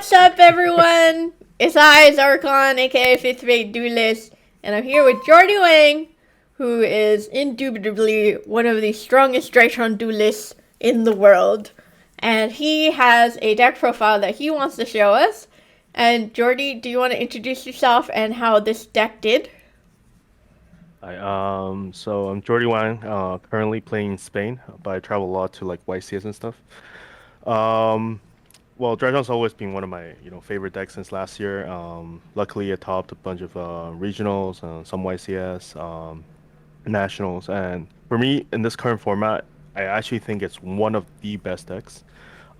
What's up, everyone? It's I, Zarkon, aka Fifth Rate Duelist, and I'm here with Jordi Wang, who is indubitably one of the strongest Drytron duelists in the world. And he has a deck profile that he wants to show us. And Jordi, do you want to introduce yourself and how this deck did? Hi, so I'm Jordi Wang, currently playing in Spain, but I travel a lot to like YCS and stuff. Um, well, Drytron's always been one of my, favorite decks since last year. Luckily, I topped a bunch of regionals, some YCS, nationals, and for me, in this current format, I actually think it's one of the best decks.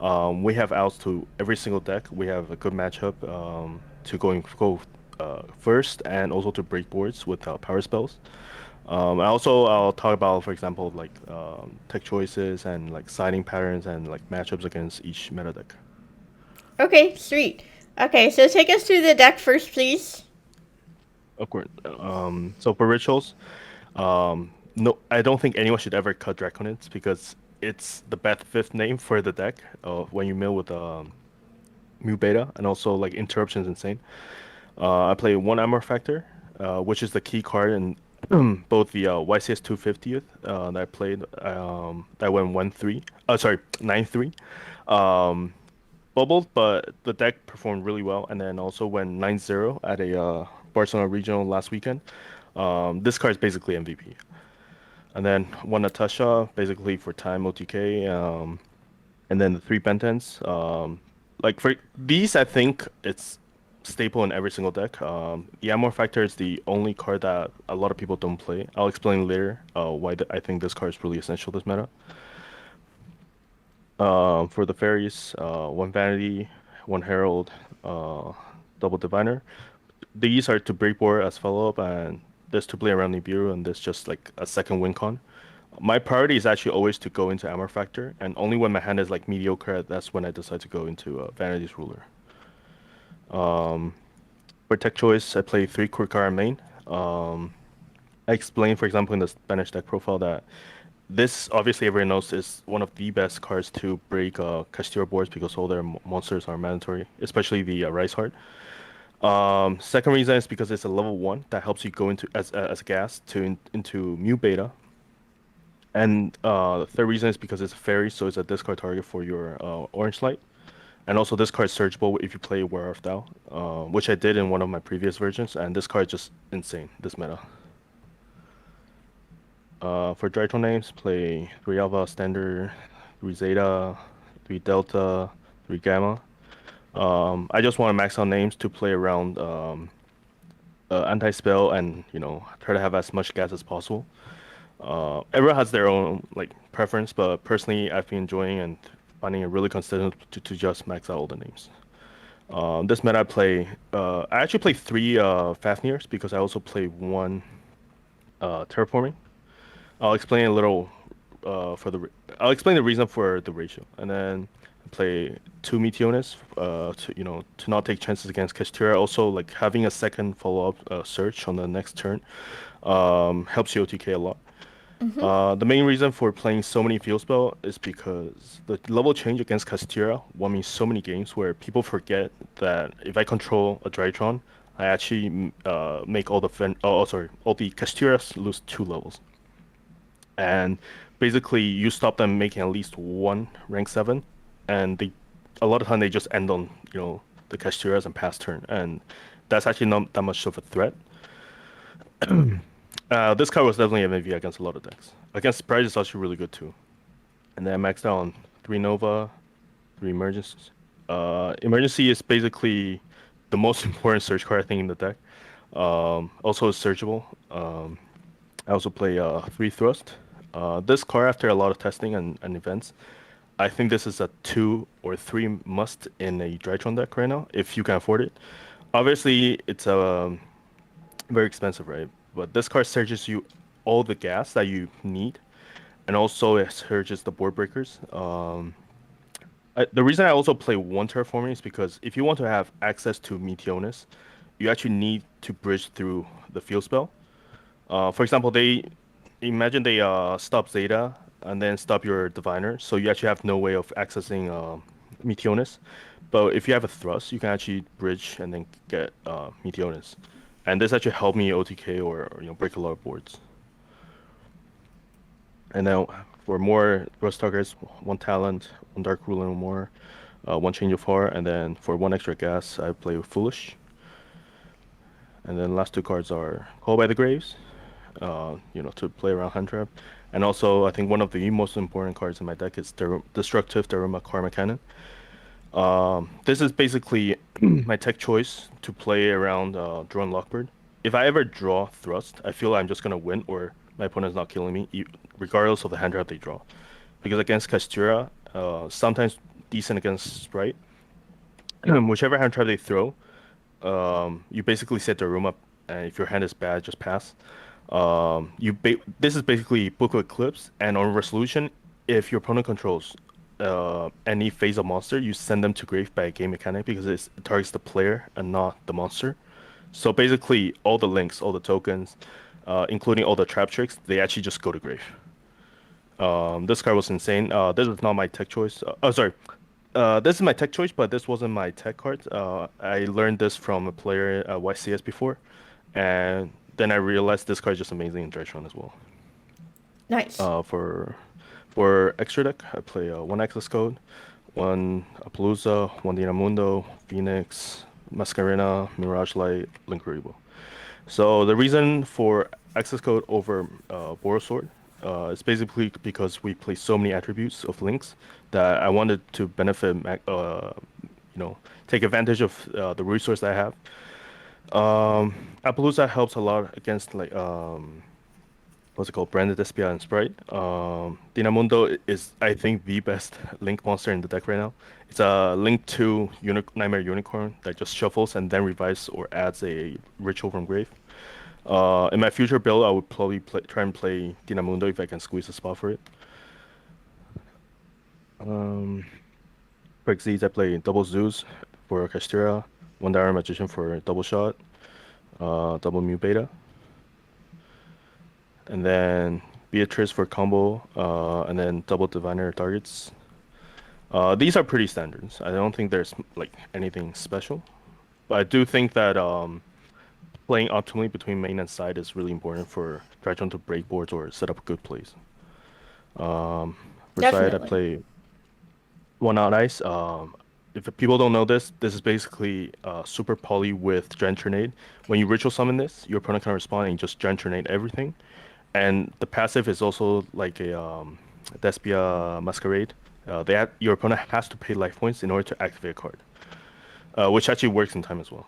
We have outs to every single deck. We have a good matchup to go first, and also to break boards with power spells. I'll talk about, for example, like tech choices and like siding patterns and like matchups against each meta deck. Okay, sweet. Okay, so take us through the deck first, please. Of course. So for rituals, no, I don't think anyone should ever cut Draconids because it's the best fifth name for the deck. When you mill with Mu Beta and also like interruptions insane. I play one Armor Factor, which is the key card in both the YCS 250th that I played that went 1-3. Sorry, 9-3. Um, Bubbled, but the deck performed really well, and then also went 9-0 at a Barcelona regional last weekend. This card is basically MVP. And then one Natasha, basically for time OTK, and then the three Bentens. Like for these, I think it's staple in every single deck. The Amor Factor is the only card that a lot of people don't play. I'll explain later why I think this card is really essential this meta. For the fairies, one Vanity, one Herald, uh, double Diviner. These are to break board as follow up, and this to play around Nibiru, and this just like a second win con. My priority is actually always to go into Armor Factor, and only when my hand is like mediocre, that's when I decide to go into Vanity's Ruler. For tech choice, I play three quick card main. I explained, for example, in the Spanish deck profile that this obviously everyone knows is one of the best cards to break Castillo boards because all their monsters are mandatory, especially the Rice Heart. Second reason is because it's a level one that helps you go into as a gas into Mu Beta. And the third reason is because it's a fairy, so it's a discard target for your Orange Light. And also this card is searchable if you play Wearer of Thou, which I did in one of my previous versions, and this card is just insane, this meta. For Drytron names, play 3 Alpha Standard, 3 Zeta, 3 Delta, 3 Gamma. I just want to max out names to play around anti-spell and, try to have as much gas as possible. Everyone has their own like preference, but personally, I've been enjoying and finding it really consistent to just max out all the names. This meta I actually play three Fafnirs because I also play one Terraforming. I'll explain a little I'll explain the reason for the ratio, and then play two Meteonis to not take chances against Kashtira. Also, like having a second follow up search on the next turn helps you OTK a lot. Mm-hmm. The main reason for playing so many field spell is because the level change against Castira won me so many games where people forget that if I control a Drytron, I actually make all the Castiras lose 2 levels, and basically you stop them making at least one rank 7, and they a lot of time they just end on the Castiras and pass turn, and that's actually not that much of a threat. This card was definitely MVP against a lot of decks. Against Pride, it's actually really good too. And then I maxed out on 3 Nova, 3 Emergencies. Emergency is basically the most important search card I think in the deck. Also, it's searchable. I also play 3 Thrust. This card, after a lot of testing and events, I think this is a 2 or 3 must in a Drytron deck right now, if you can afford it. Obviously, it's very expensive, right? But this card searches you all the gas that you need, and also it searches the board breakers. The reason I also play one terraforming is because if you want to have access to Meteonis, you actually need to bridge through the field spell. For example, they imagine they stop Zeta and then stop your Diviner, so you actually have no way of accessing Meteonis. But if you have a thrust, you can actually bridge and then get Meteonis. And this actually helped me OTK or break a lot of boards. And then for more thrust targets, one talent, one dark ruler or more, one change of heart, and then for one extra gas, I play with Foolish. And then last two cards are Call by the Graves, to play around hand trap. And also, I think one of the most important cards in my deck is Destructive Daruma Karma Cannon. This is basically my tech choice to play around Drone Lockbird. If I ever draw Thrust, I feel I'm just gonna win or my opponent's not killing me, regardless of the hand trap they draw. Because against Castura, sometimes decent against Sprite, whichever hand trap they throw, you basically set the room up, and if your hand is bad, just pass. This is basically Book of Eclipse, and on resolution, if your opponent controls any phase of monster, you send them to grave by a game mechanic because it targets the player and not the monster. So basically, all the links, all the tokens, including all the trap tricks, they actually just go to grave. This card was insane. This is not my tech choice. Oh, sorry. This is my tech choice, but this wasn't my tech card. I learned this from a player at YCS before, and then I realized this card is just amazing in Drytron as well. Nice. For extra deck, I play one Access Code, one Appaloosa, one Dinamundo, Phoenix, Masquerena, Mirage Light, Linkuriboh. So the reason for Access Code over Borosword is basically because we play so many attributes of links that I wanted to take advantage of the resource I have. Appaloosa helps a lot against what's it called, Branded Despia and Sprite. Dinamundo is, I think, the best Link monster in the deck right now. It's a Link 2 Nightmare Unicorn that just shuffles and then revives or adds a Ritual from Grave. In my future build, I would probably try and play Dinamundo if I can squeeze a spot for it. For Xyz, I play double Zeus for Castera, one Dire Magician for double shot, double Mu Beta, and then Beatrice for combo, and then double Diviner targets. These are pretty standards. I don't think there's like anything special, but I do think that playing optimally between main and side is really important for Drytron to break boards or set up good plays. For side, I Definitely. play one out ice. If people don't know this, this is basically super poly with Giant Tornade. When you ritual summon this, your opponent can respond and just Giant Tornade everything. And the passive is also like a Despia Masquerade. Your opponent has to pay life points in order to activate a card, which actually works in time as well.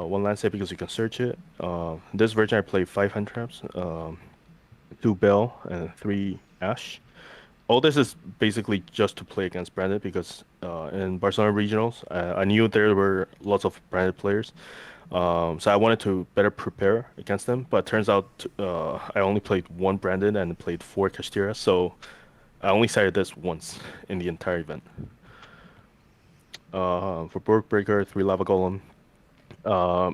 One land save because you can search it. This version I play 5 hand traps, 2 Bell, and 3 Ash. All this is basically just to play against branded because in Barcelona regionals, I knew there were lots of branded players. So I wanted to better prepare against them, but turns out I only played 1 branded and played 4 Castira, so I only cited this once in the entire event. For Board Breaker, 3 Lava Golem.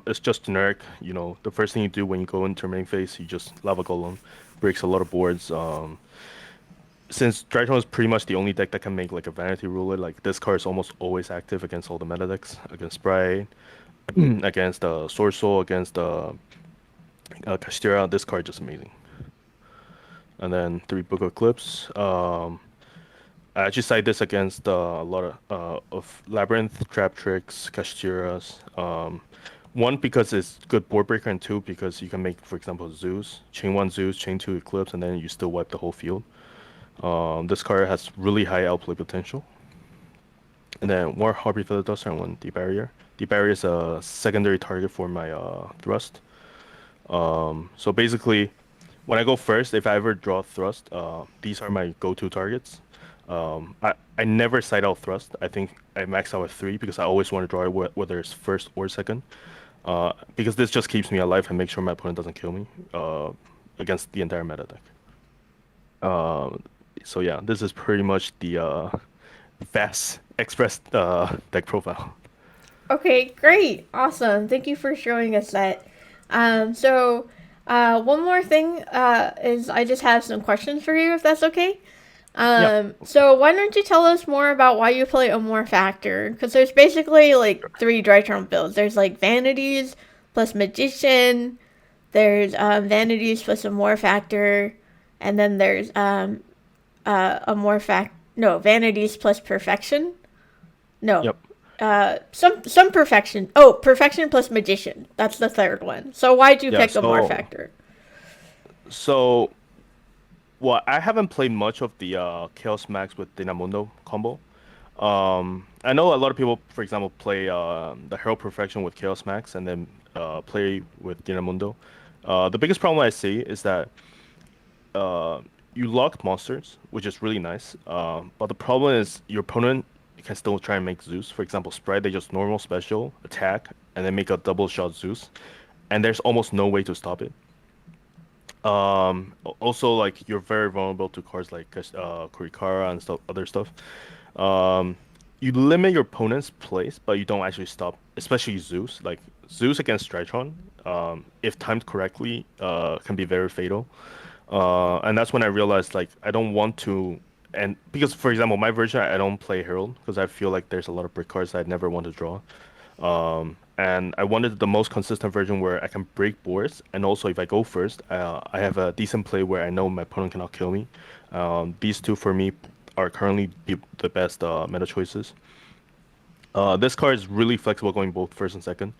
It's just generic. The first thing you do when you go into main phase, you just Lava Golem, breaks a lot of boards. Since Drytron is pretty much the only deck that can make like a Vanity Ruler, like this card is almost always active against all the meta decks, against Sprite, against Sword Soul, against Castira. This card is just amazing. And then 3 Book of Eclipse. I actually cite this against a lot of Labyrinth, Trap Tricks, Castiras. One, because it's good board breaker, and 2, because you can make, for example, Zeus. Chain 1 Zeus, chain 2 Eclipse, and then you still wipe the whole field. This card has really high outplay potential. And then 1 Harpy Feather Duster and 1 Debarrier. Debarrier is a secondary target for my Thrust. So basically, when I go first, if I ever draw Thrust, these are my go-to targets. I never side out Thrust. I think I max out at 3 because I always want to draw it whether it's first or second. Because this just keeps me alive and makes sure my opponent doesn't kill me against the entire meta deck. So yeah, this is pretty much the fast express deck profile. Okay, great. Awesome. Thank you for showing us that. One more thing is I just have some questions for you, if that's okay. Yeah. So why don't you tell us more about why you play Amor Factor? Because there's basically like three Drytron builds. There's like Vanities plus Magician. There's Vanities plus Amor Factor, and then there's Amor Fact. No, Vanities plus Perfection. No, Yep. some Perfection. Oh, Perfection plus Magician. That's the third one. So why'd you Yeah. pick Amor Factor? So well, I haven't played much of the Chaos Max with Dynamundo combo. I know a lot of people, for example, play the Hero Perfection with Chaos Max and then play with Dynamundo. The biggest problem I see is that uh, you lock monsters, which is really nice. But the problem is your opponent can still try and make Zeus. For example, Sprite, they just normal special attack and then make a double shot Zeus, and there's almost no way to stop it. Also, like you're very vulnerable to cards like Kurikara and stuff, other stuff. Um, you limit your opponent's plays, but you don't actually stop, especially Zeus. Like Zeus against Drytron, if timed correctly, can be very fatal. And that's when I realized like I don't want to, and because for example, my version I don't play Herald because I feel like there's a lot of brick cards I'd never want to draw. And I wanted the most consistent version where I can break boards, and also if I go first, I have a decent play where I know my opponent cannot kill me. These two for me are currently the best meta choices. This card is really flexible, going both first and second.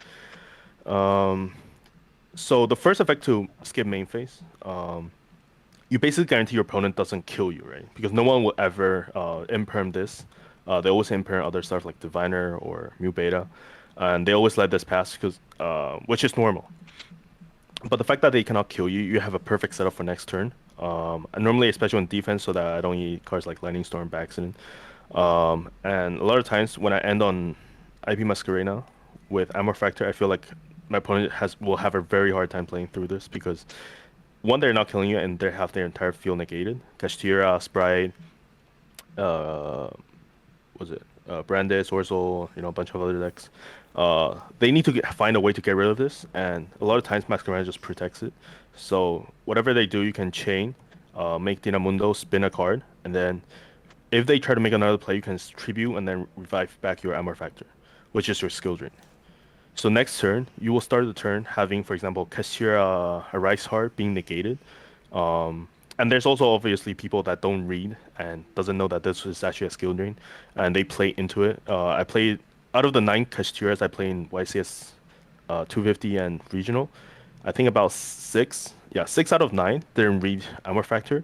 So the first effect to skip main phase, you basically guarantee your opponent doesn't kill you, right? Because no one will ever imperm this. They always imperm other stuff like Diviner or Mu Beta, and they always let this pass because, which is normal. But the fact that they cannot kill you, you have a perfect setup for next turn. And normally, especially in defense, so that I don't eat cards like Lightning Storm by accident. And a lot of times when I end on IP Masquerena with Amor Factor, I feel like my opponent has will have a very hard time playing through this because one, they're not killing you, and they have their entire field negated. Kashtira, Sprite, uh, was it Brandis, Orzel, a bunch of other decks. They need to find a way to get rid of this, and a lot of times Masquerade just protects it. So whatever they do, you can chain, make Dinamundo spin a card, and then if they try to make another play, you can tribute and then revive back your Armor Factor, which is your skill drain. So next turn, you will start the turn having, for example, Kashira Rise Heart being negated. And there's also obviously people that don't read and doesn't know that this is actually a skill drain, and they play into it. I played out of the nine Kashiras I play in YCS 250 and regional. I think about six, yeah, 6 out of 9 didn't read Armor Factor,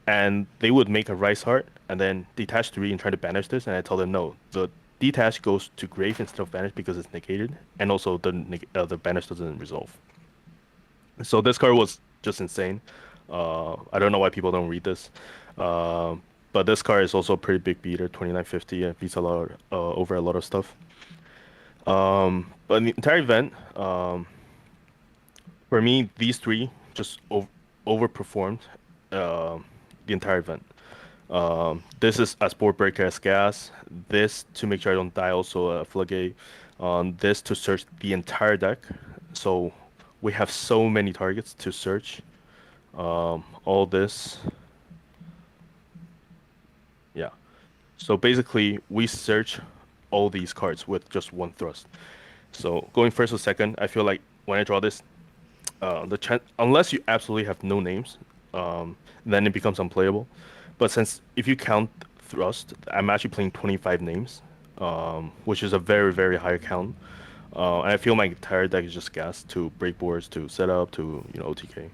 and they would make a Rise Heart and then detach 3 and try to banish this. And I tell them no, the detach goes to grave instead of banish because it's negated, and also the banish doesn't resolve. So this card was just insane. I don't know why people don't read this, uh, but this card is also a pretty big beater, 2950, and beats a lot over a lot of stuff. But in the entire event, for me, these three just overperformed uh, the entire event. This is a sport breaker as gas. This to make sure I don't die, also a floodgate. This to search the entire deck. So we have so many targets to search. All this, yeah. So basically, we search all these cards with just one thrust. So going first or second, I feel like when I draw this, the chance unless you absolutely have no names, then it becomes unplayable. But since if you count thrust, I'm actually playing 25 names, which is a very very high count. And I feel my entire deck is just gas to break boards, to set up, to OTK.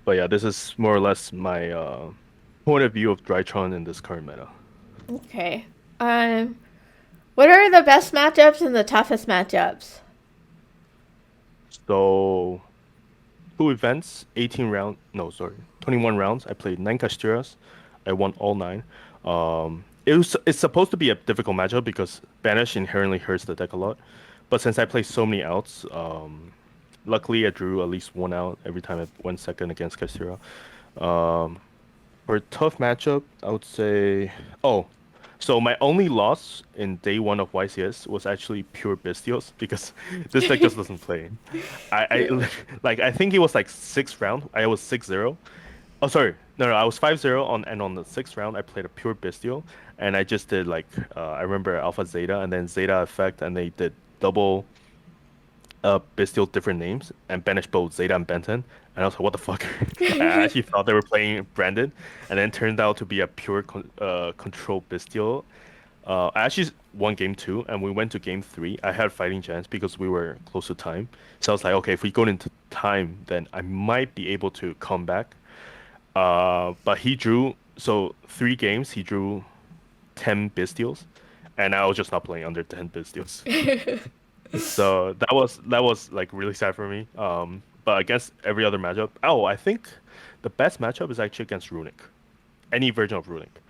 But yeah, this is more or less my point of view of Drytron in this current meta. Okay. Um, what are the best matchups and the toughest matchups? So 2 events, 18 round. No, sorry, 21 rounds. I played 9 Castiras. I won all 9. It's supposed to be a difficult matchup because Banish inherently hurts the deck a lot. But since I play so many outs, luckily I drew at least one out every time I went second against Castira. Um, for a tough matchup, I would say. Oh, so my only loss in day one of YCS was actually pure Bestios because this deck just doesn't play. I Really? like I think it was like 6th round. I was 6-0. Oh, sorry. No, I was 5-0 on the sixth round I played a pure Bestial and I just did like I remember Alpha Zeta and then Zeta Effect and they did double Bestial different names and banished both Zeta and Benton and I was like what the fuck. I actually thought they were playing Brandon and then turned out to be a pure control Bestial. I actually won game two and we went to game three. I had fighting chance because we were close to time. So I was like, okay, if we go into time, then I might be able to come back. But he drew so 3 games. He drew 10 Bestials, and I was just not playing under 10 Bestials. So that was like really sad for me. But against every other matchup, oh, I think the best matchup is actually against Runic, any version of Runic.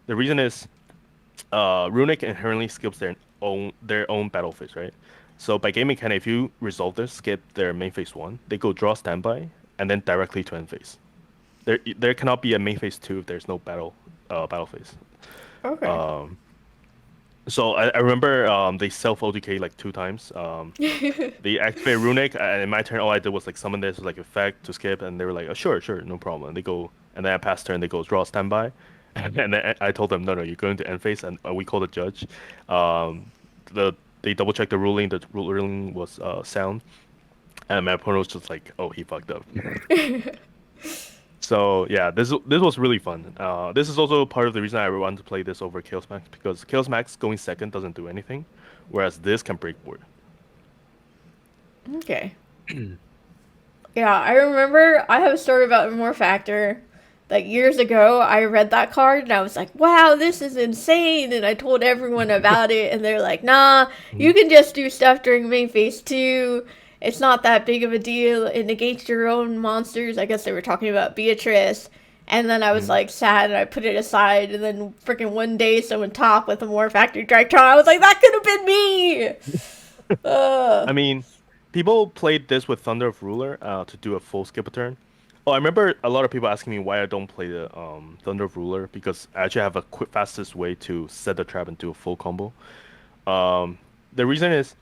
The reason is, Runic inherently skips their own battle phase, right? So by game mechanic, if you resolve this, skip their main phase one, they go draw standby, and then directly to end phase. There cannot be a main phase two if there's no battle phase. Okay. Um, so I remember they self OTK like 2 times. They activate Runic, and in my turn, all I did was like summon this like effect to skip, and they were like, oh, sure, sure, no problem. And they go, and then I pass turn, they go draw standby, and then I told them, no, no, you're going to end phase, and we call the judge. Um, they double checked the ruling. The ruling was sound, and my opponent was just like, oh, he fucked up. So yeah, this was really fun. This is also part of the reason I want to play this over Chaos Max because Chaos Max going second doesn't do anything, whereas this can break board. Okay. Yeah, I remember I have a story about More Factor. Like years ago, I read that card and I was like, wow, this is insane. And I told everyone about it, and they're like, nah, you Mhm. can just do stuff during main phase two. It's not that big of a deal. It negates your own monsters. I guess they were talking about Beatrice. And then I was Mhm. like sad and I put it aside. And then freaking one day, someone talked with a More Factor Drytron. I was like, that could have been me. Uh, I mean, people played this with Thunder of Ruler to do a full skip a turn. Oh, I remember a lot of people asking me why I don't play the Thunder of Ruler because I actually have a quick, fastest way to set the trap and do a full combo. Um, the reason is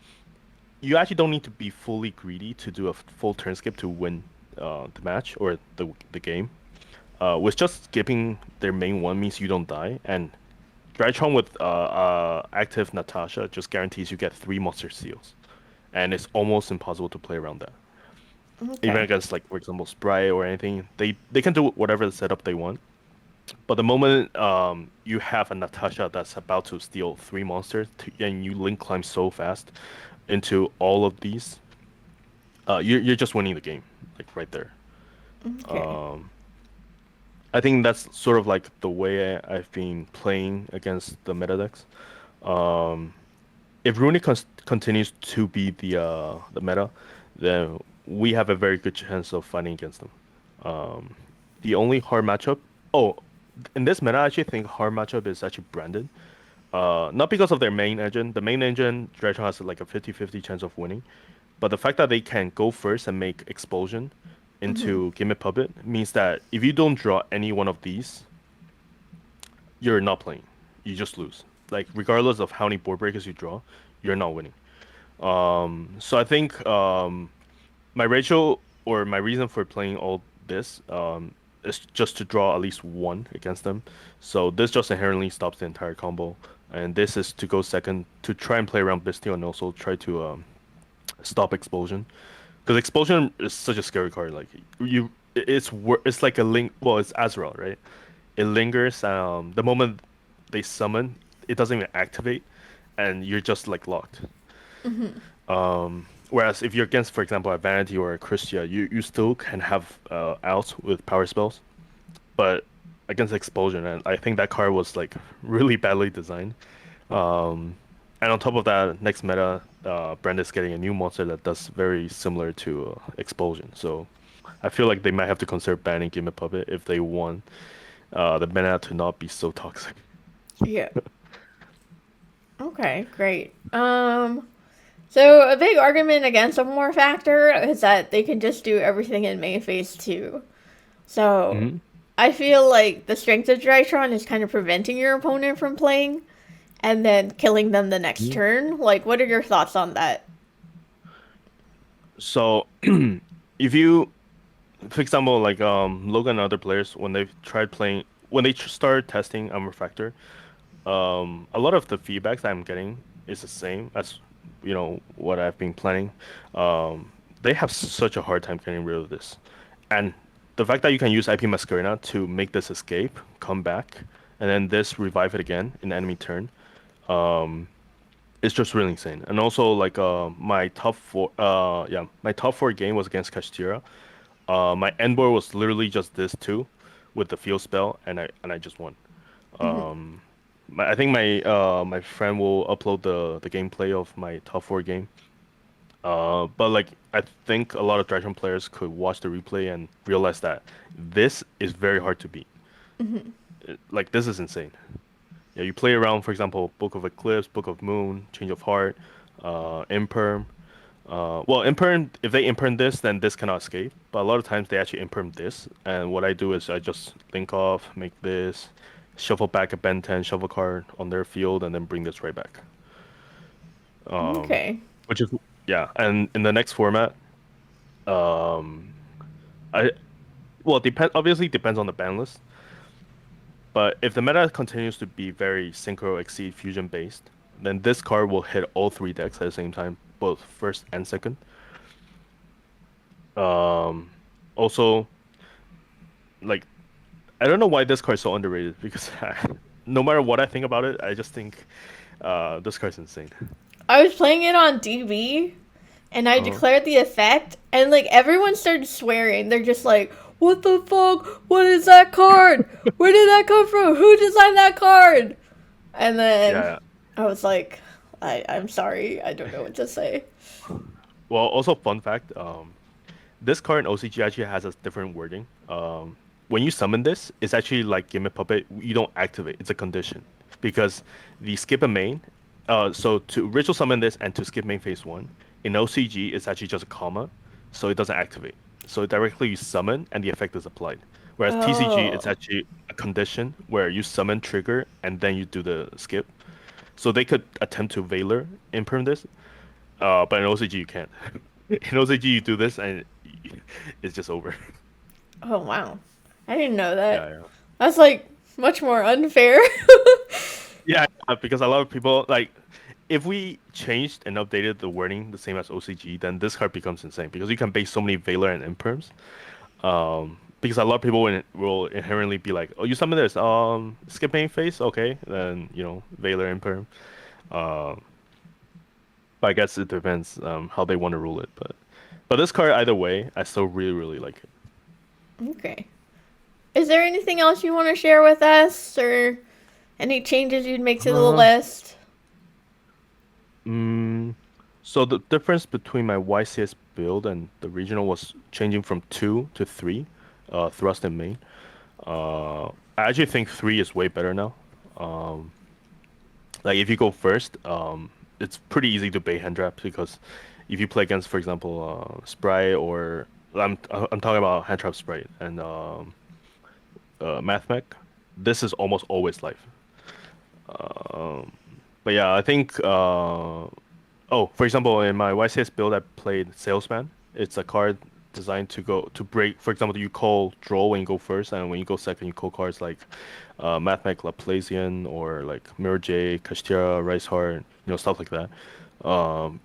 you actually don't need to be fully greedy to do a full turn skip to win the match or the game. With just skipping their main one means you don't die, and Drytron with active Natasha just guarantees you get 3 monster seals, and it's almost impossible to play around that. Even okay. against like for example Spry or anything, they can do whatever setup they want. But the moment you have a Natasha that's about to steal 3 monsters and you link climb so fast into all of these, you're just winning the game, like right there. Okay. Um, I think that's sort of like the way I've been playing against the meta decks. Um, if Runic continues to be the meta, then we have a very good chance of fighting against them. Um, the only hard matchup, oh, in this meta, I actually think hard matchup is actually Brandon. Not because of their main engine. The main engine, Drytron has like a 50-50 chance of winning. But the fact that they can go first and make Explosion Mm-hmm. into Gimmick Puppet means that if you don't draw any one of these, you're not playing. You just lose. Like regardless of how many board breakers you draw, you're not winning. So I think my ratio or my reason for playing all this is just to draw at least one against them. So this just inherently stops the entire combo, and this is to go second to try and play around Bistio and also try to stop Explosion. Because Explosion is such a scary card. Like it's like a link. Well, it's Azrael, right? It lingers. The moment they summon, it doesn't even activate, and you're just like locked. Mm-hmm. Whereas if you're against, for example, a Vanity or a Christia, you still can have outs with power spells, but against Explosion, and I think that card was like really badly designed. Um, and on top of that, next meta, Brand's getting a new monster that does very similar to Explosion. So I feel like they might have to consider banning Gimmick Puppet if they want the meta to not be so toxic. Yeah. Okay, great. So a big argument against a more factor is that they can just do everything in main phase two. So Hmm. I feel like the strength of Drytron is kind of preventing your opponent from playing and then killing them the next turn. Like, what are your thoughts on that? So if you for example, like Logan and other players when they've tried playing when they started testing Refactor, a lot of the feedbacks that I'm getting is the same as what I've been planning. They have such a hard time getting rid of this, and the fact that you can use IP Masquerena to make this escape, come back, and then this revive it again in enemy turn, it's just really insane. And also like my top four game was against Kashtira. My end board was literally just this too, with the field spell, and I just won. I think my friend will upload the gameplay of my top four game. But like I think a lot of Drytron players could watch the replay and realize that this is very hard to beat. Like this is insane. Yeah, you play around, for example, Book of Eclipse, Book of Moon, Change of Heart, Imperm. Well, Imperm, if they imperm this, then this cannot escape. But a lot of times they actually imperm this. And what I do is I just link off, make this, shuffle back a Ben 10, shuffle card on their field, and then bring this right back. Okay. Which is, yeah. And in the next format, I, well, obviously depends on the ban list. But if the meta continues to be very Synchro Exceed Fusion based, then this card will hit all three decks at the same time, both first and second. Also, like, I don't know why this card is so underrated because no matter what I think about it, I just think this card's insane. I was playing it on DB and I Uh-huh. declared the effect, and like everyone started swearing. They're just like, "What the fuck? What is that card? Where did that come from? Who designed that card?" And then Yeah. I was like, I'm sorry. I don't know what to say." Well, also fun fact, this card in OCG actually has a different wording. When you summon this, it's actually like Gimmick Puppet. You don't activate. It's a condition because the skip a main. So to ritual summon this and to skip main phase one in OCG, it's actually just a comma, so it doesn't activate. So directly you summon and the effect is applied. Whereas TCG, it's Oh. actually a condition where you summon trigger and then you do the skip. So they could attempt to Veiler imperm this, but in OCG you can't. In OCG you do this and it's just over. Oh wow. I didn't know that. Yeah, yeah. That's like much more unfair. Yeah, because a lot of people like if we changed and updated the wording the same as OCG, then this card becomes insane because you can base so many Veiler and imperms. Because a lot of people will inherently be like, "Oh, you summon this, skip main phase, okay?" Then Veiler imperm. Um, but I guess it depends how they want to rule it. But this card either way, I still really really like it. Okay. Is there anything else you want to share with us, or any changes you'd make to the Uh, list? mm, so the difference between my YCS build and the regional was changing from two to three, thrust and main. I actually think three is way better now. Um, like if you go first, it's pretty easy to bait hand traps because if you play against, for example, Sprite or I'm talking about hand trap Sprite and Math Mech, this is almost always life. Um, but yeah, I think oh, for example, in my YCS build, I played Salesman. It's a card designed to go to break. For example, you call draw when you go first, and when you go second, you call cards like Mathmech Laplacian or like Mirror J, Kashtira, Rice Heart, stuff like that.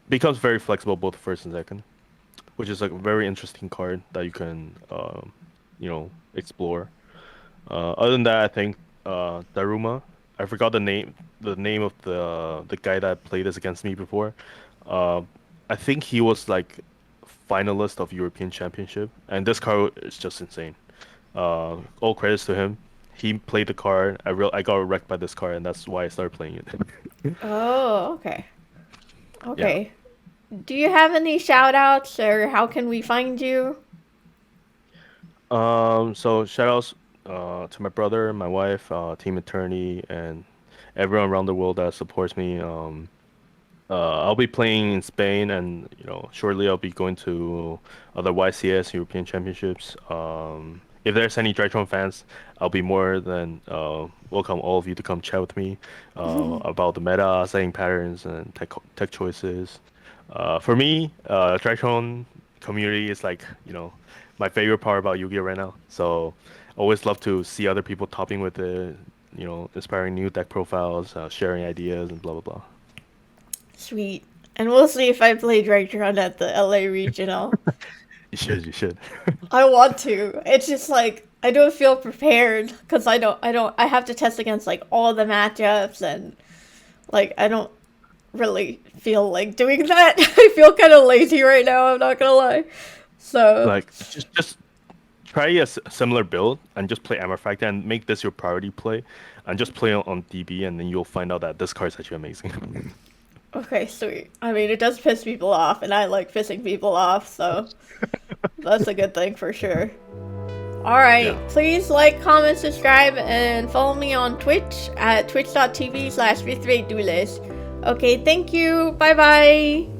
Becomes very flexible both first and second, which is like a very interesting card that you can explore. Other than that, I think Daruma. I forgot the name of the guy that played this against me before. Uh, I think he was like finalist of European Championship, and this card is just insane. All credits to him. He played the card. I got wrecked by this card, and that's why I started playing it. Oh, okay. Yeah. Okay. Do you have any shout outs, or how can we find you? So shout outs to my brother, my wife, team attorney, and everyone around the world that supports me. I'll be playing in Spain, and shortly I'll be going to other YCS European Championships. If there's any Drytron fans, I'll be more than welcome all of you to come chat with me about the meta, setting patterns, and tech choices. For me, Drytron community is like my favorite part about Yu-Gi-Oh right now. So always love to see other people topping with it, inspiring new deck profiles, sharing ideas, and blah blah blah. Sweet. And we'll see if I play Drytron at the LA Regional. You should. I want to. It's just like I don't feel prepared because I have to test against like all the matchups and like I don't really feel like doing that. I feel kind of lazy right now, I'm not gonna lie. So, Like just try a similar build and just play Amorphacta and make this your priority play, and just play on DB, and then you'll find out that this card is actually amazing. okay, sweet. I mean, it does piss people off, and I like pissing people off, so that's a good thing for sure. Alright, Yeah. please like, comment, subscribe, and follow me on Twitch at twitch.tv/fifth-rate duelist. Okay, thank you. Bye bye.